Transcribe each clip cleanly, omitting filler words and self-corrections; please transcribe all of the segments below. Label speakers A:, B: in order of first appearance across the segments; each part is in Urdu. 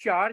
A: 4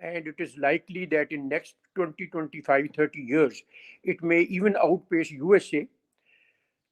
A: and it is likely that in next 20, 25, 30 years it may even outpace USA।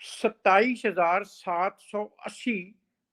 A: 27,780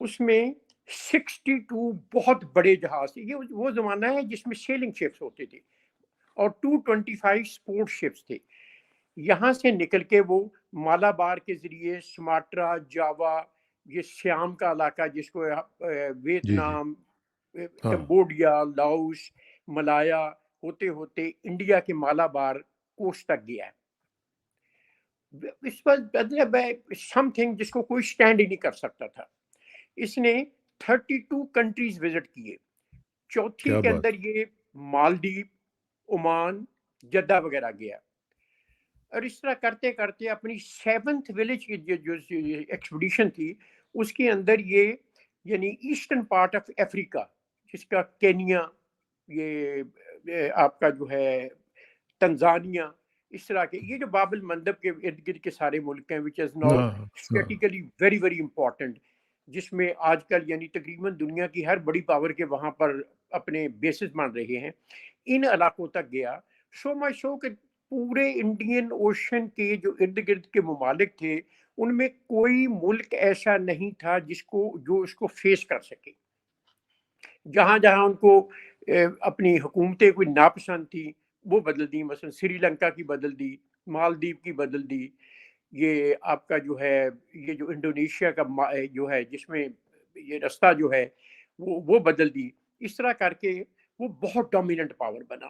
A: اس میں 62 بہت بڑے جہاز تھے. یہ وہ زمانہ ہے جس میں سیلنگ شپس ہوتے تھے اور 225 سپورٹ شپس تھے. یہاں سے نکل کے وہ مالابار کے ذریعے سماٹرا، جاوا، یہ سیام کا علاقہ جس کو
B: جی جی
A: ویتنام،
B: ہاں
A: کمبوڈیا، لاؤس، ملایا ہوتے ہوتے انڈیا کے مالابار کوسٹ تک گیا ہے. اس پر مطلب سم تھنگ جس کو کوئی سٹینڈ ہی نہیں کر سکتا تھا. اس نے 32 کنٹریز وزٹ کیے. چوتھی
B: کیا
A: کے
B: بات.
A: اندر یہ مالدیپ، عمان، جدہ وغیرہ گیا. اور اس طرح کرتے کرتے اپنی 7th ولیج کی جو ایکسپیڈیشن تھی اس کے اندر یہ یعنی ایسٹرن پارٹ آف افریقہ جس کا کینیا، یہ آپ کا جو ہے تنزانیہ، اس طرح کے یہ جو باب المندب کے ارد گرد کے سارے ملک ہیں which is now
B: ہاں ہاں
A: strategically very very important، جس میں آج کل یعنی تقریباً دنیا کی ہر بڑی پاور کے وہاں پر اپنے بیسز مان رہے ہیں. ان علاقوں تک گیا. سو مچ سو کہ پورے انڈین اوشن کے جو ارد گرد کے ممالک تھے ان میں کوئی ملک ایسا نہیں تھا جو اس کو فیس کر سکے. جہاں جہاں ان کو اپنی حکومتیں کوئی ناپسند تھی وہ بدل دی، مثلا سری لنکا کی بدل دی، مالدیپ کی بدل دی، یہ آپ کا جو ہے یہ جو انڈونیشیا کا جو ہے جس میں یہ رستہ جو ہے وہ بدل دی. اس طرح کر کے وہ بہت ڈومیننٹ پاور بنا.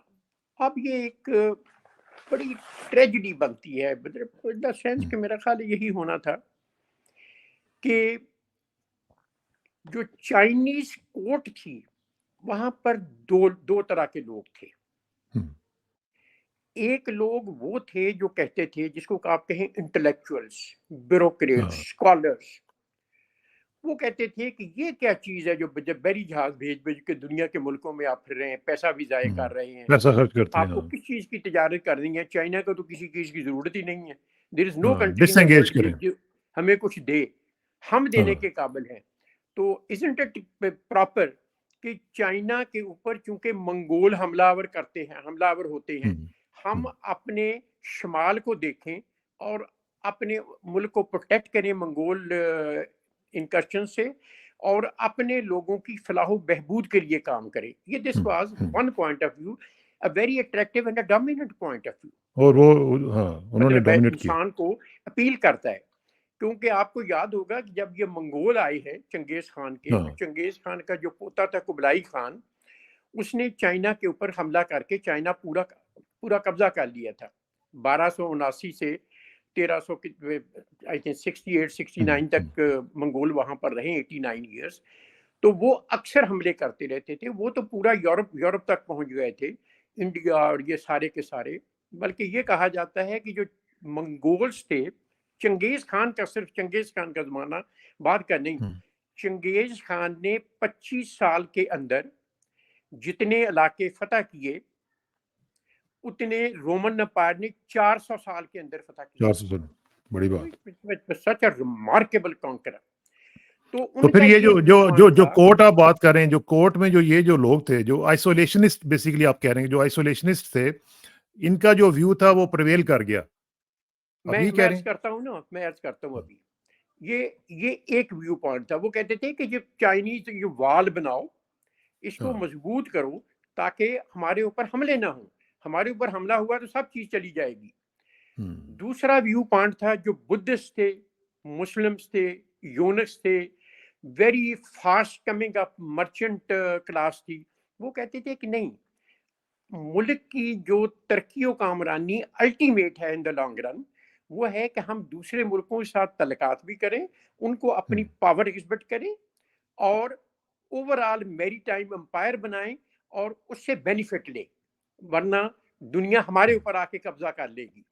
A: اب یہ ایک بڑی ٹریجڈی بنتی ہے ان دا سینس کہ میرا خیال یہی ہونا تھا کہ جو چائنیز کورٹ تھی وہاں پر دو طرح کے لوگ تھے. ایک لوگ وہ تھے جو کہتے تھے جس کو آپ کہیں انٹلیکچوئلس، بیوروکریٹس، اسکالرس. وہ کہتے تھے کہ یہ کیا چیز ہے جو بحری جہاز بھیج کے دنیا کے ملکوں میں آپ پھر رہے ہیں، پیسہ بھی ضائع کر رہے ہیں،
B: پیسہ خرچ کرتے ہیں.
A: آپ کو کس چیز کی تجارت کرنی ہے؟ چائنا کو تو کسی چیز کی ضرورت ہی نہیں ہے. دیر از نو
B: ہاں
A: کنٹری
B: ڈس
A: ان دا
B: انگیج کریں.
A: ورلڈ جو ہمیں کچھ دے، ہم دینے کے قابل ہیں. تو isn't it proper کہ چائنا کے اوپر چونکہ منگول حملہ آور ہوتے ہیں، ہم اپنے شمال کو دیکھیں اور اپنے ملک کو پروٹیکٹ کریں منگول انکرشن سے اور اپنے لوگوں کی فلاح و بہبود کے لیے کام کریں. یہ this was one point of view, a very attractive and a dominant point of view.
B: اور وہ ہاں انہوں نے
A: مطلب
B: ڈومینیٹ کیا.
A: انسان کو اپیل کرتا ہے کیونکہ آپ کو یاد ہوگا کہ جب یہ منگول آئے ہیں چنگیز خان کے، تو چنگیز خان کا جو پوتا تھا قبلائی خان، اس نے چائنا کے اوپر حملہ کر کے چائنا پورا قبضہ کر لیا تھا. 1279 سے 68-69 تک منگول وہاں پر رہے، 89 ایئرس. تو وہ اکثر حملے کرتے رہتے تھے. وہ تو پورا یورپ تک پہنچ گئے تھے، انڈیا اور یہ سارے کے سارے. بلکہ یہ کہا جاتا ہے کہ جو منگولز تھے، چنگیز خان کا صرف چنگیز خان کا زمانہ بعد کا نہیں، چنگیز خان نے 25 سال کے اندر جتنے علاقے فتح کیے اتنے رومن امپائر نے 400 سال کے اندر فتح کیے.
B: 400 سال بڑی بات.
A: سچ اے ریمارکیبل کانکرر.
B: تو پھر یہ جو کورٹ آپ بات کر رہے ہیں، جو کورٹ میں یہ جو لوگ تھے جو آئسولیشنسٹ بیسیکلی آپ کہہ رہے ہیں، جو آئسولیشنسٹ تھے، ان کا جو ویو تھا وہ پریویل کر گیا.
A: میں عرض کرتا ہوں ابھی یہ ایک ویو پوائنٹ تھا. وہ کہتے تھے کہ جب چائنیز یہ وال بناؤ، اس کو مضبوط کرو تاکہ ہمارے اوپر حملے نہ ہوں. ہمارے اوپر حملہ ہوا تو سب چیز چلی جائے گی. دوسرا ویو پوائنٹ تھا جو بدھسٹ تھے، مسلمس تھے، یونکس تھے، very fast coming up merchant class تھی. وہ کہتے تھے کہ نہیں، ملک کی جو ترقی و کامرانی الٹیمیٹ ہے ان دا لانگ رن، وہ ہے کہ ہم دوسرے ملکوں کے ساتھ تعلقات بھی کریں، ان کو اپنی پاور ایگزبٹ کریں اور اوور آل میری ٹائم امپائر بنائیں اور اس سے بینیفٹ لیں، ورنہ دنیا ہمارے اوپر آ کے قبضہ کر لے گی.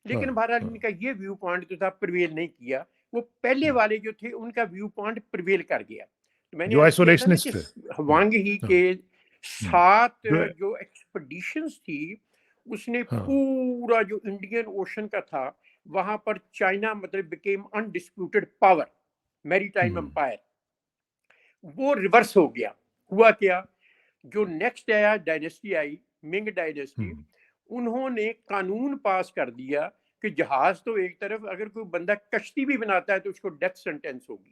A: لیکن بہرحال ان کا یہ ویو پوائنٹ جو تھا پریویل نہیں کیا. وہ پہلے والے جو تھے ان کا ویو پوائنٹ پریویل کر گیا. میں نے عرض کیا تھا نا کہ ہوانگ ہی کے 7 جو ایکسپیڈیشنز تھی، اس نے پورا جو انڈین اوشن کا تھا وہاں پر چائنا مطلب بیکیم انڈسپیوٹڈ پاور، میری ٹائم امپائر. وہ ریورس ہو گیا. ہوا کیا، جو نیکسٹ ڈائنیسٹی آئی، منگ ڈائنیسٹی، انہوں نے قانون پاس کر دیا کہ جہاز تو ایک طرف، اگر کوئی بندہ کشتی بھی بناتا ہے تو اس کو ڈیتھ سینٹینس ہوگی.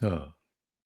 B: ہاں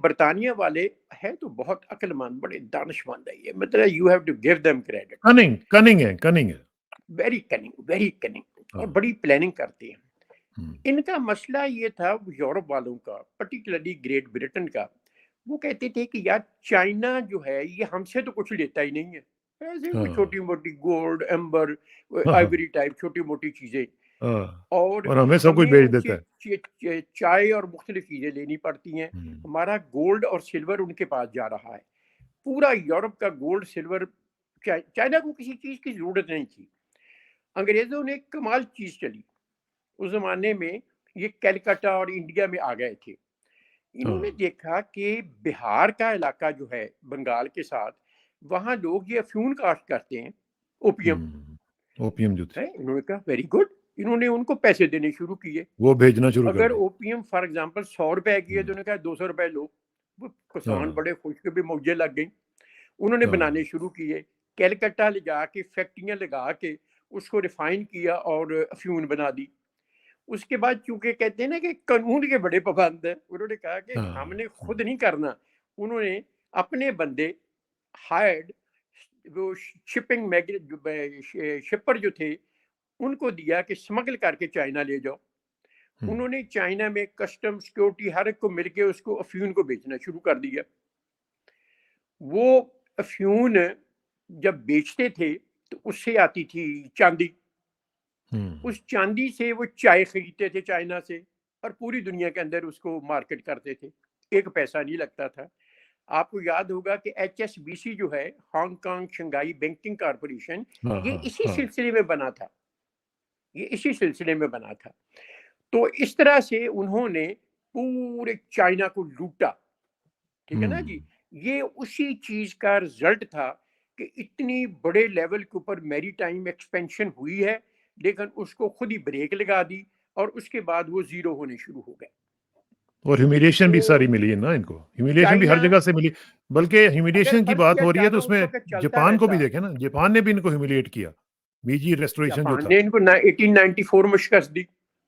A: برطانیہ والے ہیں تو بہت عقلمند، بڑے دانشمند ہیں یہ، مطلب you have to give them credit،
B: cunning ہے کننگ ہے
A: ویری کننگ اور
B: ہاں
A: بڑی پلاننگ کرتے ہیں۔ ان کا مسئلہ یہ تھا یورپ والوں کا، پرٹیکولرلی گریٹ بریٹن کا، وہ کہتے تھے کہ یار چائنا جو ہے یہ ہم سے تو کچھ لیتا ہی نہیں ہے، ایسے کوئی چھوٹی موٹی گولڈ، ایمبر، آئیوری ٹائپ چھوٹی موٹی چیزیں، اور
B: اور ہمیں سب کچھ
A: ہمیں
B: بیچ
A: ان
B: دیتا
A: سے چائے اور مختلف چیزیں لینی پڑتی ہیں۔
B: ہے
A: ہمارا گولڈ اور سلور ان کے پاس جا رہا ہے، پورا یورپ کا گولڈ سلور، چائنا کو کسی چیز کی ضرورت نہیں تھی۔ انگریزوں نے ایک کمال چیز چلی اس زمانے میں، یہ کلکتہ اور انڈیا میں آ گئے تھے۔ انہوں نے دیکھا کہ بہار کا علاقہ جو ہے بنگال کے ساتھ، وہاں لوگ یہ افیون کاشت کرتے ہیں، اوپیم
B: اوپیم جو تھی
A: ہے۔ انہوں نے کہا ویری گڈ، انہوں نے ان کو پیسے دینے شروع کیے۔
B: وہ بھیجنا شروع کر
A: اگر
B: دی
A: اوپیم فار ایگزامپل 100 روپے کی ہے تو انہوں نے کہا 200 روپے لو۔ وہ کسان بڑے خوش کے بھی موجے لگ گئیں، انہوں نے بنانے شروع کیے، کیلکٹا لے جا کے فیکٹریاں لگا کے اس کو ریفائن کیا اور افیون بنا دی۔ اس کے بعد چونکہ کہتے ہیں نا کہ قانون کے بڑے پابند ہیں، انہوں نے کہا کہ ہم نے خود نہیں کرنا، انہوں نے اپنے بندے ہائرڈ، وہ شپنگ شپر جو تھے ان کو دیا کہ سمگل کر کے چائنا لے جاؤ۔ انہوں نے چائنا میں کسٹم سیکورٹی ہر ایک کو مل کے اس کو افیون کو بیچنا شروع کر دیا۔ وہ افیون جب بیچتے تھے تو اس سے آتی تھی چاندی، اس چاندی سے وہ چائے خریدتے تھے چائنا سے اور پوری دنیا کے اندر اس کو مارکیٹ کرتے تھے، ایک پیسہ نہیں لگتا تھا۔ آپ کو یاد ہوگا کہ HSBC جو ہے، Hong Kong Shanghai banking corporation, یہ اسی سلسلے میں بنا تھا، یہ اسی سلسلے میں بنا تھا۔ تو اس طرح سے انہوں نے پورے چائنا کو لوٹا، ٹھیک ہے نا جی۔ یہ اسی چیز کا رزلٹ تھا کہ اتنی بڑے لیول کے اوپر میری ٹائم ایکسپینشن ہوئی ہے، لیکن اس کو خود ہی بریک لگا دی اور اس کے بعد وہ زیرو ہونے شروع ہو گئے۔
B: اور ہیومیلیشن بھی ساری ملی ہے نا ان کو، ہیومیلیشن بھی ہر جگہ سے ملی، بلکہ ہیومیلیشن کی بات ہو رہی ہے تو اس میں جاپان کو بھی دیکھیں نا، جاپان نے بھی ان کو ہیومیلیٹ کیا میجی ریسٹوریشن جو
A: جاپان
B: تھا.
A: نے ان کو 1894 میں شکست دی،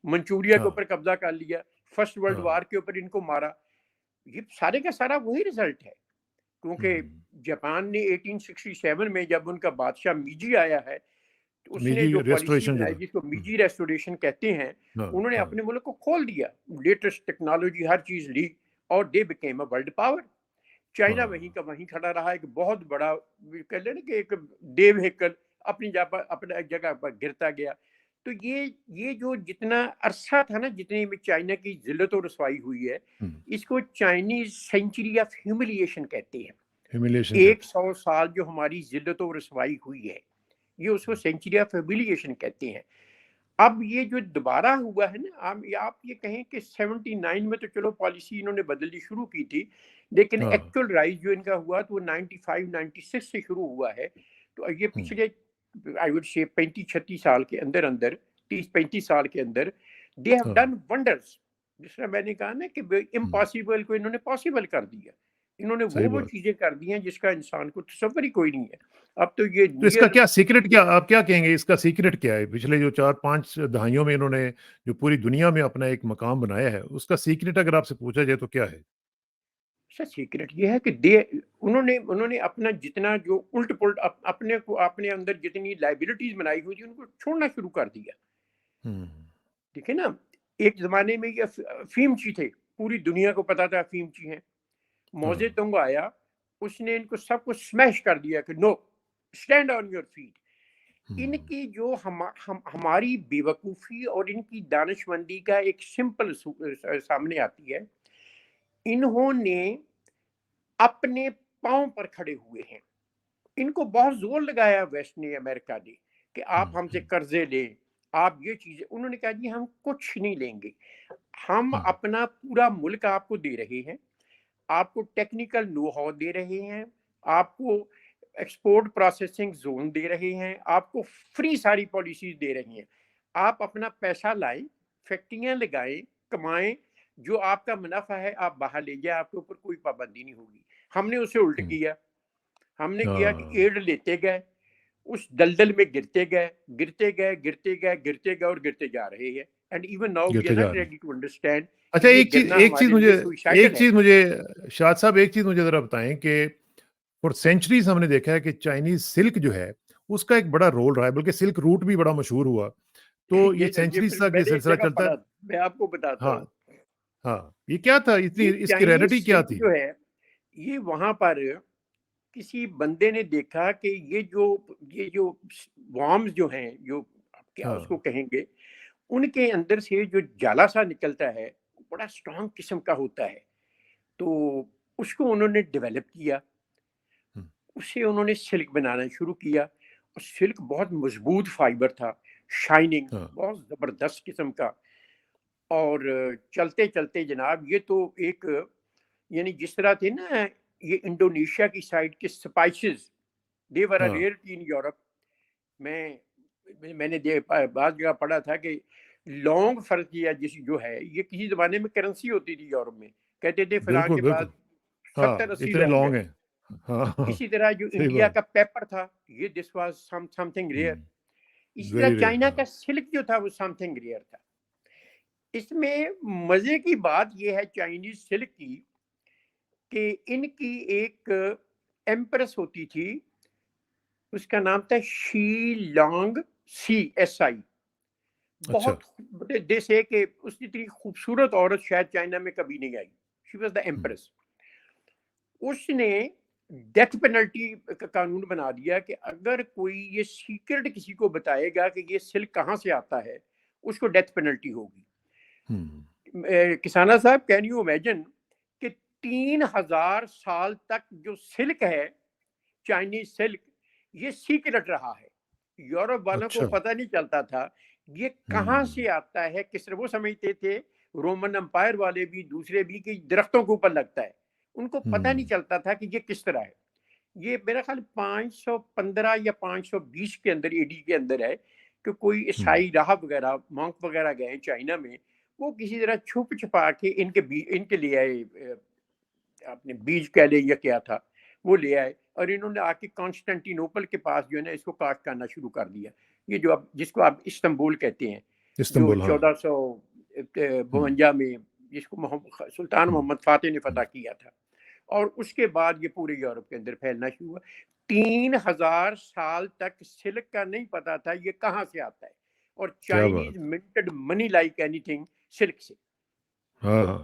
A: منچوریا کے
B: ہاں
A: اوپر قبضہ کر لیا، فرسٹ ورلڈ
B: ہاں
A: وار کے اوپر ان کو مارا. یہ سارے کا سارا وہی رزلٹ ہے، کیونکہ جاپان نے 1867 میں جب ان کا بادشاہ میجی آیا ہے تو اس نے
B: میجی
A: جو پالیسی
B: ریسٹوریشن جو
A: بنائی
B: تھا.
A: جس کو میجی ریسٹوریشن کہتے ہیں،
B: ہاں
A: انہوں نے
B: ہاں
A: اپنے ملک کو کھول دیا، لیٹسٹ ٹیکنالوجی ہر چیز لی، اور they became a world power. China
B: ہاں
A: وہیں کا وہیں کھڑا رہا، ایک بہت بڑا کہہ لیں نا کہ ایک دیو ہیکل اپنی اپنے جگہ پر گرتا گیا. تو یہ جو جتنا عرصہ تھا نا، جتنے میں چائنا کی ذلت و رسوائی ہوئی ہے، اس کو چائنیز سینچری آف ہیوملیشن کہتے ہیں.
B: ہیوملیشن کہتے
A: 100 سال جو ہماری ذلت و رسوائی ہوئی ہے، یہ اس کو سینچری آف ہیوملیشن کہتے ہیں. اب یہ جو دوبارہ ہوا ہے نا، آپ یہ کہیں کہ 79 میں تو چلو پالیسی انہوں نے بدلنی شروع کی تھی، لیکن
B: ہاں
A: ایکچوئل رائز جو ان کا ہوا تو وہ 95 96 سے شروع ہوا ہے. تو یہ پچھلے آئی وڈ سے 35-36 سال کے اندر 30-35 سال کے اندر دے ہیو
B: ہاں
A: ڈن ونڈرز. جس طرح میں نے کہا نا کہ امپاسبل کو انہوں نے پاسبل کر دیا. انہوں نے
B: صحیح
A: وہ
B: بات.
A: چیزیں کر دی ہیں جس کا انسان کو تصور ہی کوئی نہیں ہے. اب تو یہ
B: تو اس کا
A: نیئر
B: کیا سیکرٹ، کیا آپ کیا کہیں گے اس کا سیکرٹ کیا ہے؟ پچھلے جو 4-5 دہائیوں میں انہوں نے جو پوری دنیا میں اپنا ایک مقام بنایا ہے، اس کا سیکرٹ اگر آپ سے پوچھا جائے تو کیا ہے؟
A: سر سیکرٹ یہ ہے کہ انہوں نے اپنا جتنا جو الٹ پلٹ اپنے کو اپنے اندر جتنی لائبلٹیز بنائی ہوئی تھی ان کو چھوڑنا شروع کر دیا. ٹھیک ہے نا، ایک زمانے میں یہ افیمچی تھے، پوری دنیا کو پتا تھا افیمچی ہیں. موزے تنگ آیا، اس نے ان کو سب کو سمیش کر دیا کہ نو، اسٹینڈ آن یور فیٹ. ان کی جو ہماری بے وقوفی اور ان کی دانشمندی کا ایک سمپل سامنے آتی ہے. انہوں نے اپنے پاؤں پر کھڑے ہوئے ہیں. ان کو بہت زور لگایا ویسٹ نے، امریکہ نے، کہ آپ ہم سے قرضے لیں، آپ یہ چیزیں. انہوں نے کہا جی ہم کچھ نہیں لیں گے، ہم اپنا پورا ملک آپ کو دے رہے ہیں، آپ کو ٹیکنیکل نو ہاؤ دے رہے ہیں، آپ کو ایکسپورٹ پروسیسنگ زون دے رہے ہیں، آپ کو فری ساری پالیسیز دے رہی ہیں. آپ اپنا پیسہ لائیں، فیکٹریاں لگائیں، کمائیں، جو آپ کا منافع ہے آپ باہر لے جائیں، آپ کے اوپر کوئی پابندی نہیں ہوگی. ہم نے اسے الٹ کیا. ہم نے کیا کہ ایڈ لیتے گئے، اس دلدل میں گرتے گئے اور گرتے جا رہے ہیں. And even now we are
B: گرتے جا
A: ناٹ
B: رہے ہیں.
A: ریڈی ٹو انڈرسٹینڈ کہ
B: اچھا
A: یہ گرنا ہمارے لیے
B: ایک
A: سوئسائڈل ہے.
B: چیز مجھے شاد صاحب ایک چیز مجھے ذرا بتائیں کہ فور سینچریز ہم نے دیکھا ہے کہ چائنیز سلک جو ہے اس کا ایک بڑا رول رہا ہے، بلکہ سلک روٹ بھی بڑا مشہور ہوا. تو یہ
A: یہ
B: سینچریز تک
A: میں
B: یہ
A: نے ایک
B: سلسلہ
A: جگہ
B: چلتا ہے.
A: پڑھا، میں آپ کو بتاتا
B: ہاں
A: ہوں.
B: ہاں، یہ کیا تھا، اتنی
A: یہ
B: اس کی
A: چائنیز
B: ریئلٹی کیا
A: سلک
B: تھی؟
A: جو ہے، یہ وہاں پر کسی بندے نے دیکھا کہ یہ جو وارمز جو ہیں، جو کیا
B: ہاں
A: اس کو کہیں گے، ان کے اندر سے جو جالا سا نکلتا ہے بڑا اسٹرانگ قسم کا ہوتا ہے. تو اس کو انہوں نے ڈیولپ کیا، اسے انہوں نے سلک بنانا شروع کیا. اور سلک بہت مضبوط فائبر تھا، شائننگ،
B: ہاں
A: بہت زبردست قسم کا. اور چلتے چلتے جناب یہ تو ایک، یعنی جس طرح تھے نا یہ انڈونیشیا کی سائڈ کے سپائسز، دے ور اے
B: ہاں
A: ریئرٹی ان یورپ. میں نے بعض جگہ پڑھا تھا کہ لونگ فرض کیا جو ہے، یہ کسی زمانے میں کرنسی ہوتی تھی یورپ میں. کہتے تھے فلاں
B: بالکل
A: کے پاس
B: بالکل. ہاں
A: 70-80
B: اتنے
A: لونگ ہے.
B: لانگ ہیں. ہاں ہاں
A: اسی طرح جو
B: صحیح
A: انڈیا
B: بات.
A: کا پیپر تھا، یہ this was something rare. اسی طرح
B: ویری ریئر.
A: چائنا
B: ہاں
A: کا سلک جو تھا وہ سم تھنگ ریئر تھا. اس میں مزے کی بات یہ ہے چائنیز سلک کی کہ ان کی ایک ایمپریس ہوتی تھی، اس کا نام تھا شی لانگ CSI.
B: اچھا.
A: بہت دیش ہے کہ اس کی اتنی خوبصورت عورت شاید چائنا میں کبھی نہیں آئی. She was the empress. اس نے ڈیتھ پینلٹی کا قانون بنا دیا کہ اگر کوئی یہ سیکرٹ کسی کو بتائے گا کہ یہ سلک کہاں سے آتا ہے، اس کو ڈیتھ پینلٹی ہوگی. کسانہ صاحب، کین یو امیجن کہ 3000 سال تک جو سلک ہے، چائنیز سلک، یہ سیکرٹ رہا ہے. یورپ والوں کو
B: اچھا.
A: پتہ نہیں چلتا تھا یہ کہاں سے آتا ہے، کس طرح. وہ سمجھتے تھے رومن امپائر والے بھی دوسرے بھی کہ درختوں کے اوپر لگتا ہے. ان کو پتہ نہیں چلتا تھا کہ یہ کس طرح ہے. یہ میرا خیال 515 یا 520 کے اندر AD کے اندر ہے کہ کوئی عیسائی راہب وغیرہ، مونک وغیرہ گئے چائنا میں، وہ کسی طرح چھپ چھپا کے ان کے لے آئے، اپنے بیج کہہ لیں یا کیا تھا وہ لے آئے، اور انہوں نے آ کے کانسٹنٹی نوپل کے پاس جو ہے نا اس کو کاشت کرنا شروع کر دیا. یہ جو اب جس کو آپ استنبول کہتے ہیں، جو
B: استنبول، ہاں
A: 1452 میں جس کو سلطان محمد فاتح نے فتح کیا تھا، اور اس کے بعد یہ پورے یورپ کے اندر پھیلنا شروع ہوا۔ 3000 سال تک سلک کا نہیں پتا تھا یہ کہاں سے آتا ہے، اور Chinese منٹڈ money like any thing silk سے۔
B: ہاں ہاں۔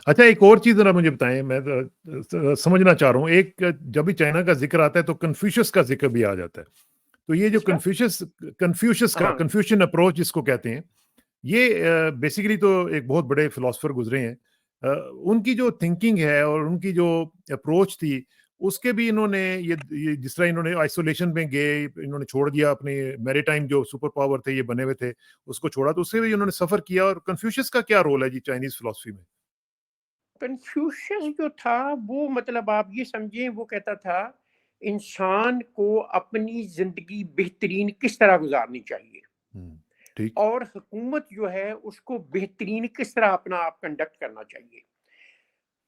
B: اچھا ایک اور چیز ذرا مجھے بتائیں، میں سمجھنا چاہ رہا ہوں، ایک جب بھی چائنا کا ذکر آتا ہے تو کنفیوشس کا ذکر بھی آ جاتا ہے، تو یہ جو کنفیوشن اپروچ جس کو کہتے ہیں، یہ بیسیکلی تو ایک بہت بڑے فلاسفر گزرے ہیں، ان کی جو تھنکنگ ہے اور ان کی جو اپروچ تھی اس کے بھی انہوں نے یہ جس طرح انہوں نے آئسولیشن میں گئے، انہوں نے چھوڑ دیا اپنے میری ٹائم جو سپر پاور تھے یہ بنے ہوئے تھے اس کو چھوڑا، تو اس سے بھی انہوں نے سفر کیا۔ اور کنفیوشس کا کیا رول ہے جی چائنیز فلاسفی میں؟
A: کنفیوشس جو تھا وہ مطلب آپ یہ سمجھیں، وہ کہتا تھا انسان کو اپنی زندگی بہترین کس طرح گزارنی چاہیے، اور حکومت جو ہے اس کو بہترین کس طرح اپنا آپ کنڈکٹ کرنا چاہیے،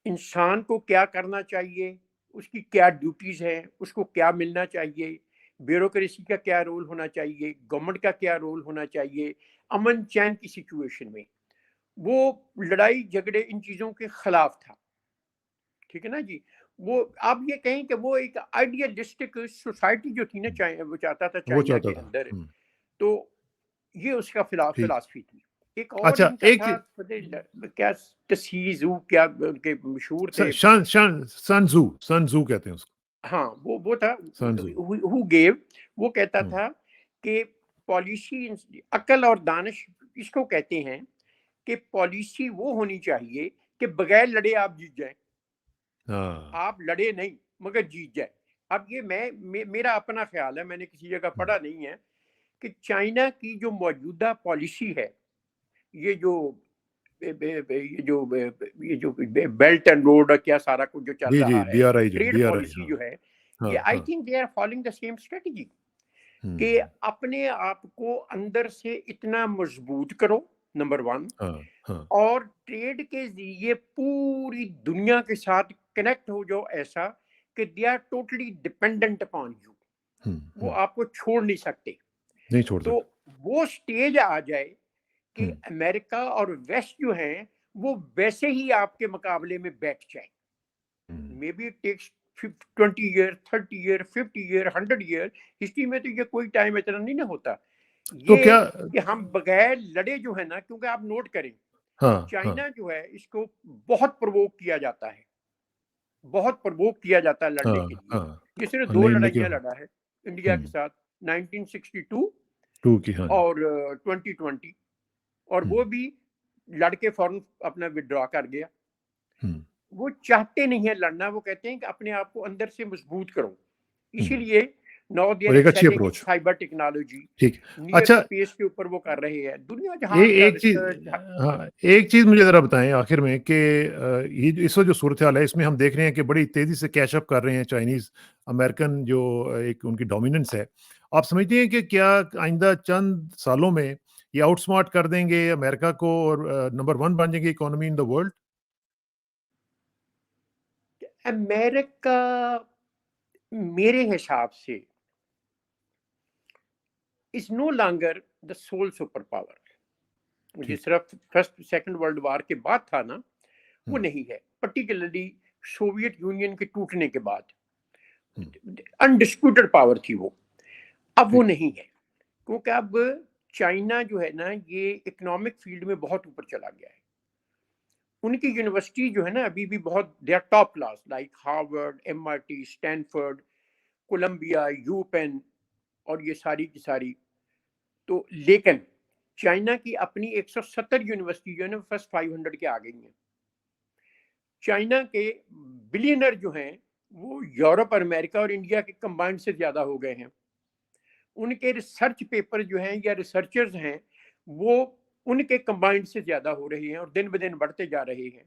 A: انسان کو کیا کرنا چاہیے، اس کی کیا ڈیوٹیز ہیں، اس کو کیا ملنا چاہیے، بیوروکریسی کا کیا رول ہونا چاہیے، گورنمنٹ کا کیا رول ہونا چاہیے امن چین کی سچویشن میں۔ وہ لڑائی جھگڑے ان چیزوں کے خلاف تھا، ٹھیک ہے نا جی۔ وہ آپ یہ کہیں کہ وہ ایک آئیڈیالسٹک سوسائٹی جو تھی نا، وہ چاہتا تھا چائنا کے اندر، تو یہ اس کا فلاسفی تھی۔ ایک اور ان کا تھا کیا تسیزو، کیا ان کے مشہور تھے،
B: سنزو کہتے ہیں اس کو،
A: ہاں وہ تھا ہو گیو، وہ کہتا تھا کہ پالیسی عقل اور دانش اس کو کہتے ہیں کہ پالیسی وہ ہونی چاہیے کہ بغیر لڑے آپ جیت جائیں، آپ لڑے نہیں مگر جیت جائے۔ اب یہ میرا اپنا خیال ہے، میں نے کسی جگہ پڑھا نہیں ہے، کہ چائنا کی جو موجودہ پالیسی ہے، یہ جو بیلٹ اینڈ روڈ کیا سارا کچھ جو چل رہا ہے، ٹریڈ پالیسی جو ہے، یہ I think they are following the same strategy, کہ اپنے آپ کو اندر سے اتنا مضبوط کرو، نمبر 1، اور ٹریڈ کے ذریعے پوری دنیا کے ساتھ کنیکٹ ہو جاؤ، ایسا کہ they are totally dependent upon you, وہ آپ کو چھوڑ نہیں سکتے۔ تو وہ سٹیج آ جائے کہ امریکہ اور ویسٹ جو ہیں وہ ویسے ہی آپ کے مقابلے میں بیٹھ جائے، may be it takes 20 year 30 year 50 year 100 year, history میں تو یہ کوئی ٹائم اتنا نہیں نہ ہوتا، یہ کہ ہم بغیر لڑے جو ہے نا، کیونکہ آپ نوٹ کریں چائنا جو ہے اس کو بہت پرووک کیا جاتا ہے، بہت پرووک کیا جاتا ہے لڑنے کے لیے۔ یہ صرف 2 لڑائیاں لڑا ہے انڈیا کے ساتھ، 1962 اور 2020، اور وہ بھی لڑ کے فوراً اپنا وڈرا کر گیا۔ وہ چاہتے نہیں ہیں لڑنا، وہ کہتے ہیں کہ اپنے آپ کو اندر سے مضبوط کرو، اسی لیے no they are excelling in cyber technology, near space کے اوپر وہ کر رہے ہیں، دنیا جہاں کا ریسرچ۔
B: ایک چیز مجھے ذرا بتائیں آخر میں کہ یہ اس وقت جو صورتحال ہے اس میں ہم دیکھ رہے ہیں کہ بڑی تیزی سے کیچ اپ کر رہے ہیں چائنیز، امریکن جو ایک ان کی ڈومیننس ہے، آپ سمجھتے ہیں کہ کیا آئندہ چند سالوں میں یہ آؤٹ سمارٹ کر دیں گے امریکہ کو اور نمبر 1 بن جائیں گے اکانومی ان دا ورلڈ؟
A: امریکہ میرے حساب سے is no longer the sole super power، جس طرح فرسٹ سیکنڈ ورلڈ وار کے بعد تھا نا، وہ نہیں ہے، پرٹیکولرلی سوویت یونین کے ٹوٹنے کے بعد انڈسپیوٹڈ پاور تھی وہ، اب وہ نہیں ہے، کیونکہ اب چائنا جو ہے نا یہ اکنامک فیلڈ میں بہت اوپر چلا گیا ہے، ان کی یونیورسٹی جو ہے نا ابھی بھی بہت they are top class, like Harvard, MIT، Stanford, Columbia, U Penn, اور یہ ساری کی ساری۔ تو لیکن چائنا کی اپنی 170 یونیورسٹی جو ہے نا فرسٹ 500 کے آ گئی ہیں۔ چائنا کے بلینر جو ہیں وہ یورپ اور امریکہ اور انڈیا کے کمبائنڈ سے زیادہ ہو گئے ہیں، ان کے ریسرچ پیپر جو ہیں یا ریسرچرز ہیں وہ ان کے کمبائنڈ سے زیادہ ہو رہے ہیں اور دن بدن بڑھتے جا رہے ہیں،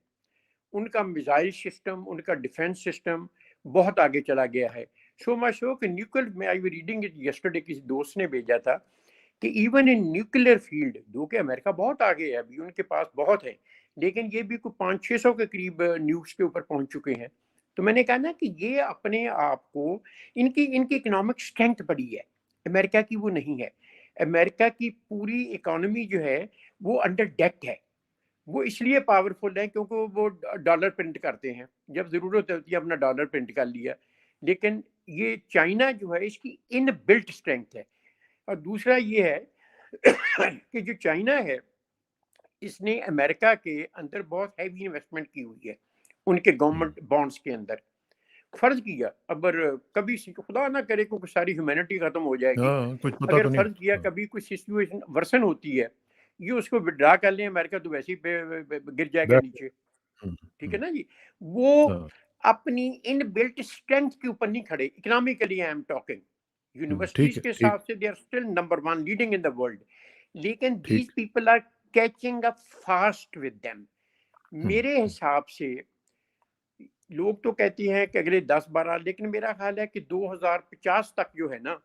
A: ان کا میزائل سسٹم، ان کا ڈیفنس سسٹم بہت آگے چلا گیا ہے، سو مچ سو کہ نیوکل میں آئی ریڈنگ اٹ یسٹرڈے، کسی دوست نے بھیجا تھا کہ ایون ان نیوکلیر فیلڈ، جو کہ امریکہ بہت آگے ہے ابھی، ان کے پاس بہت ہے، لیکن یہ بھی کوئی 500-600 کے قریب نیوز کے اوپر پہنچ چکے ہیں۔ تو میں نے کہا نا کہ یہ اپنے آپ کو، ان کی اکنامک اسٹرینتھ بڑی ہے، امریکہ کی وہ نہیں ہے، امریکہ کی پوری اکانومی جو ہے وہ انڈر ڈیٹ ہے. وہ اس لیے پاورفل ہے کیونکہ وہ ڈالر پرنٹ کرتے ہیں, جب ضرورت ہوتی ہے اپنا ڈالر پرنٹ کر لیا. لیکن یہ چائنا جو ہے اس کی ان بلٹ اسٹرینتھ ہے. اور دوسرا یہ ہے کہ جو چائنا ہے اس نے امریکہ کے اندر بہت ہیوی انویسٹمنٹ کی ہوئی ہے ان کے گورنمنٹ بانڈز کے اندر. فرض کیا اگر کبھی خدا نہ کرے کیونکہ ساری ہیومینٹی ختم ہو جائے گی,
B: کچھ پتا
A: اگر
B: تو
A: فرض
B: نہیں.
A: کیا کبھی کوئی سچویشن ورسن ہوتی ہے, یہ اس کو وڈرا کر لیں, امریکہ تو ویسے ہی گر جائے گا نیچے. ٹھیک ہے نا جی. وہ اپنی ان بلٹ اسٹرینتھ کے اوپر نہیں کھڑے economically. I am talking universities کے حساب سے they are still number 1 leading in the world, لیکن these people are catching up fast with them. میرے حساب سے لوگ تو کہتے ہیں کہ اگلے 10-12, لیکن میرا خیال ہے کہ 2050 تک جو ہے نا,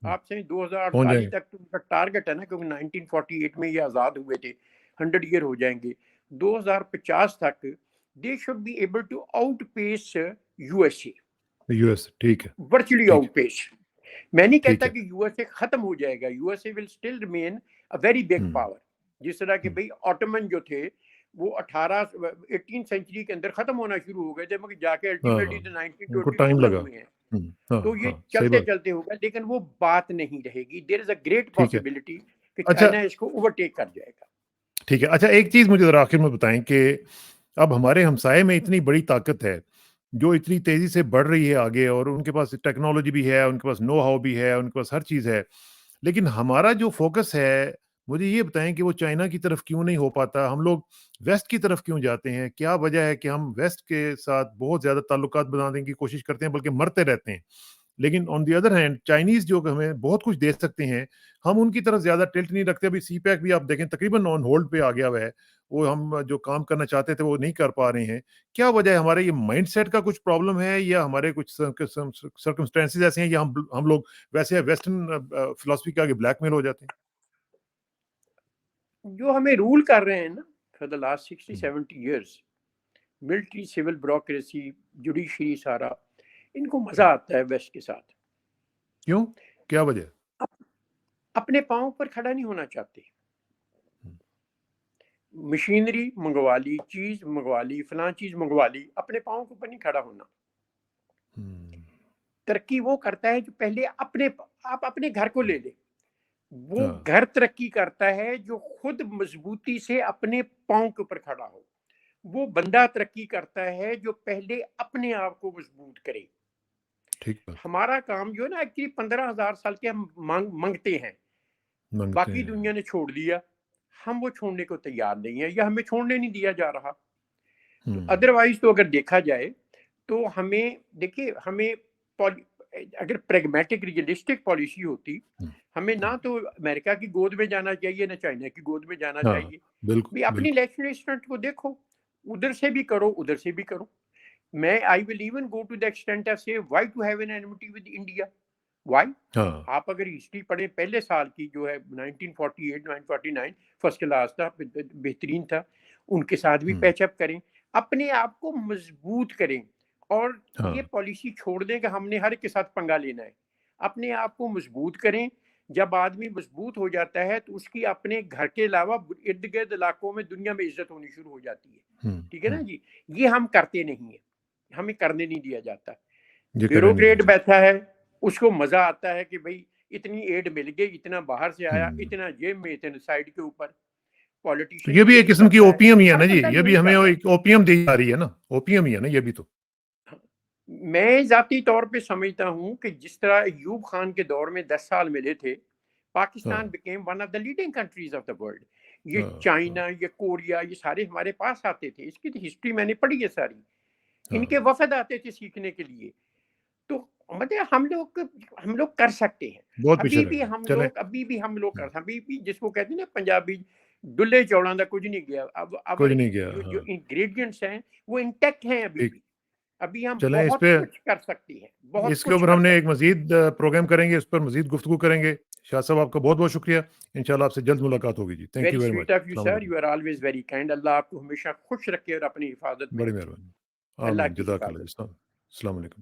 A: آپ سے 2048 تک تو ان کا ٹارگٹ ہے نا, کیونکہ 1948 میں یہ آزاد ہوئے تھے, 100 ایئر ہو جائیں گے. 2050 تک they should be able to outpace USA.
B: ٹھیک ہے,
A: virtually outpace. میں نہیں کہتا کہ USA ختم ہو جائے گا, USA will still remain a very big power. جس طرح کہ بھئی آٹومن جو تھے وہ 18 سینچری کے اندر ختم ہونا شروع ہو گئے تھے, مگر جا کے الٹیمیٹلی 1920
B: ٹائم لگا
A: ہوئے ہیں. تو یہ چلتے چلتے ہوگا, لیکن وہ بات نہیں رہے گی. دیر از اے گریٹ پاسبلٹی کہ چائنا اس کو اوورٹیک کر جائے گا.
B: ٹھیک ہے. اچھا ایک چیز مجھے ذرا آخر میں بتائیں کہ اب ہمارے ہمسائے میں اتنی بڑی طاقت ہے جو اتنی تیزی سے بڑھ رہی ہے آگے, اور ان کے پاس ٹیکنالوجی بھی ہے, ان کے پاس نو ہاؤ بھی ہے, ان کے پاس ہر چیز ہے, لیکن ہمارا جو فوکس ہے, مجھے یہ بتائیں کہ وہ چائنا کی طرف کیوں نہیں ہو پاتا؟ ہم لوگ ویسٹ کی طرف کیوں جاتے ہیں؟ کیا وجہ ہے کہ ہم ویسٹ کے ساتھ بہت زیادہ تعلقات بنانے کی کوشش کرتے ہیں, بلکہ مرتے رہتے ہیں؟ لیکن آن دی ادر ہینڈ چائنیز جو ہمیں بہت کچھ دے سکتے ہیں, ہم ان کی طرف زیادہ ٹلٹ نہیں رکھتے. ابھی سی پیک بھی آپ دیکھیں تقریباً آن ہولڈ پہ آ گیا ہوا ہے, وہ ہم جو کام کرنا چاہتے تھے وہ نہیں کر پا رہے ہیں. کیا وجہ ہے؟ ہمارے یہ مائنڈ سیٹ کا کچھ پرابلم ہے, یا ہمارے کچھ سرکمسٹانسز ایسے ہیں, یا ہم لوگ ویسے ویسٹرن فلاسفی کے آگے بلیک میل ہو جاتے ہیں؟
A: جو ہمیں رول کر رہے ہیں نا for the last 60-70 years, military, civil bureaucracy, judiciary, سارا ان کو مزہ آتا ہے ویسٹ کے ساتھ.
B: کیوں؟ کیا وجہ؟
A: اپنے پاؤں پر کھڑا نہیں ہونا چاہتے. مشینری منگوا لی, چیز منگوا لی, فلاں چیز منگوا لی, اپنے پاؤں کے اوپر نہیں کھڑا ہونا. ترقی وہ کرتا ہے جو پہلے آپ اپنے گھر کو لے لیں. وہ گھر ترقی کرتا ہے جو خود مضبوطی سے اپنے پاؤں کے اوپر کھڑا ہو. وہ بندہ ترقی کرتا ہے جو پہلے اپنے آپ کو مضبوط کرے. ہمارا کام جو ہے نا ایکچولی 15,000 سال کے ہم منگتے ہیں, باقی دنیا نے چھوڑ دیا, ہم وہ چھوڑنے کو تیار نہیں ہیں, یا ہمیں چھوڑنے نہیں دیا جا رہا. ادروائز تو اگر دیکھا جائے تو ہمیں دیکھیے, ہمیں اگر پریگمیٹک ریئلسٹک پالیسی ہوتی, ہمیں نہ تو امریکہ کی گود میں جانا چاہیے نہ چائنا کی گود میں جانا چاہیے. اپنی لیجسلیشن کو دیکھو, ادھر سے بھی کرو ادھر سے بھی کرو. میں I will even go to the extent of say why to have an enmity with India? Why? آپ اگر ہسٹری پڑھیں پہلے سال کی جو ہے 1948-1949 فرسٹ کلاس تھا, بہترین تھا, ان کے ساتھ بھی پیچ اپ کریں, اپنے آپ کو مضبوط کریں, اور یہ پالیسی چھوڑ دیں کہ ہم نے ہر ایک کے ساتھ پنگا لینا ہے. اپنے آپ کو مضبوط کریں. جب آدمی مضبوط ہو جاتا ہے تو اس کی اپنے گھر کے علاوہ ارد گرد علاقوں میں دنیا میں عزت ہونی شروع ہو جاتی ہے. ٹھیک ہے نا جی. یہ ہم کرتے نہیں ہیں, ہمیں کرنے نہیں دیا جاتا. بیوروکریٹ بیٹھا ہے, اس کو مزہ آتا ہے کہ بھئی اتنی ایڈ مل گئی, اتنا باہر سے آیا, اتنا جیب میں, اتنا سائڈ کے اوپر.
B: یہ بھی ایک قسم کی اوپیم ہی ہے نا جی, یہ بھی ہمیں ایک اوپیم دی جا رہی ہے نا, اوپیم ہی ہے نا یہ بھی. تو
A: میں ذاتی طور پہ سمجھتا ہوں کہ جس طرح ایوب خان کے دور میں 10 سال ملے تھے, Pakistan became one of the leading countries of the world. یہ چائنا, یہ کوریا, یہ سارے ہمارے پاس آتے تھے. اس کی ہسٹری میں نے پڑھی ہے ساری. ان کے وفد آتے تھے سیکھنے کے لیے. تو مطلب ہم لوگ کر سکتے ہیں. ابھی بھی ہم لوگ ابھی بھی جس کو کہتے ہیں نا پنجابی, ڈلے چوڑاں دا کچھ نہیں گیا. اب جو انگریڈینٹس ہیں وہ انٹیکٹ ہیں ابھی ہم بہت کچھ کر سکتے ہیں.
B: اس کے اوپر ہم نے ایک مزید پروگرام کریں گے, اس پر مزید گفتگو کریں گے. شاہ صاحب آپ کا بہت بہت شکریہ, انشاءاللہ آپ سے جلد ملاقات ہوگی جی. Thank you very
A: much. اللہ آپ کو ہمیشہ خوش رکھے اور اپنی حفاظت میں.
B: بڑی مہربانی. آمین. جزاک اللہ. السلام علیکم.